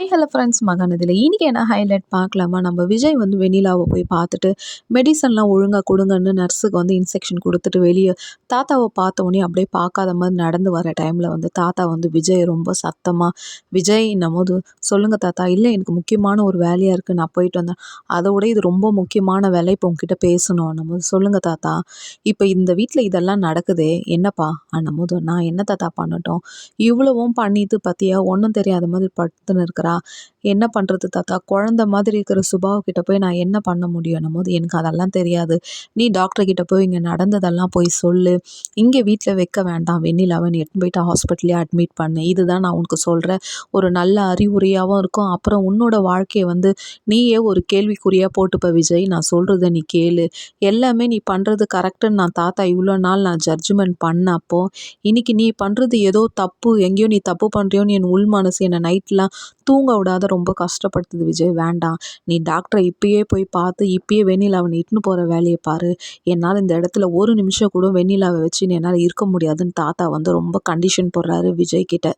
Hello friends மகாநதியில இன்னைக்கு என்ன highlight பார்க்கலாமா? நம்ம விஜய் வந்து வெண்ணிலாவை போய் பார்த்துட்டு மெடிசன்லாம் ஒழுங்கா குடுங்கன்னு நர்ஸுக்கு வந்து இன்ஸ்ட்ரக்ஷன் குடுத்துட்டு வெளிய தாத்தாவ பார்த்த உடனே அப்படியே பார்க்காத மாரி நடந்து வர டைம்ல வந்து தாத்தா வந்து விஜய் ரொம்ப சத்தமா, விஜய்ன்னும்போது, "சொல்லுங்க தாத்தா." "இல்ல எனக்கு முக்கியமான ஒரு வேலையா இருக்கு. நான் போயிட்டு வந்தேன்." "அத விட இது ரொம்ப முக்கியமான வேலை. இப்போ உன்கிட்ட பேசணும்ன்னும்போது." "சொல்லுங்க தாத்தா." "இப்ப இந்த வீட்ல இதெல்லாம் நடக்குதே என்னப்பா?" அன்னும்போது, "நான் என்ன தாத்தா பண்ணட்டும்? இவ்வளவும் பண்ணிட்டு பாத்தியா, ஒண்ணும் தெரியாத மாதிரி படுத்துன்னு இருக்கிறா. என்ன பண்றது தாத்தா? குழந்தை மாதிரி இருக்கிற சுபாவ கிட்ட போய் நான் என்ன பண்ண முடியும்ன்னும்போது, எனக்கு அதெல்லாம் தெரியாது. நீ டாக்டர் கிட்ட போய் இங்க நடந்ததெல்லாம் போய் சொல்லு. இங்க வீட்ல வைக்க வேண்டாம் வெண்ணிலாவ. நீ எடுத்துன்னு போயிட்டு ஹாஸ்பிட்டல்லயே அட்மிட் பண்ணு. இதுதான் நான் உனக்கு சொல்ற ஒரு நல்ல அறிவுரையாவும் இருக்கும். அப்புறம் உன்னோட வாழ்க்கைய வந்து நீயே ஒரு கேள்விக்குறியா போட்டுப்ப விஜய். நான் சொல்றத நீ கேளு. எல்லாமே நீ பண்றது கரெக்ட்டுன்னு நான் தாத்தா இவ்ளோ நாள் நான் ஜட்ஜ்மெண்ட் பண்ணப்போ, இன்னைக்கு நீ பண்றது ஏதோ தப்பு. எங்கேயோ நீ தப்பு பண்றியோன்னு என் உள் மனசு என்ன நைட்லாம் தூங்க விடாத ரொம்ப கஷ்டப்படுத்துது விஜய். வேண்டாம். நீ டாக்டர இப்பயே போய் பார்த்து, இப்பயே வெண்ணிலாவ நீ இட்டுன்னு போற வேலைய பாரு. என்னால இந்த இடத்துல ஒரு நிமிஷம் கூட வெண்ணிலாவ வச்சுன்னு என்னால இருக்க முடியாதுன்னு தாத்தா வந்து ரொம்ப கண்டிஷன் போடுறாரு விஜய் கிட்ட.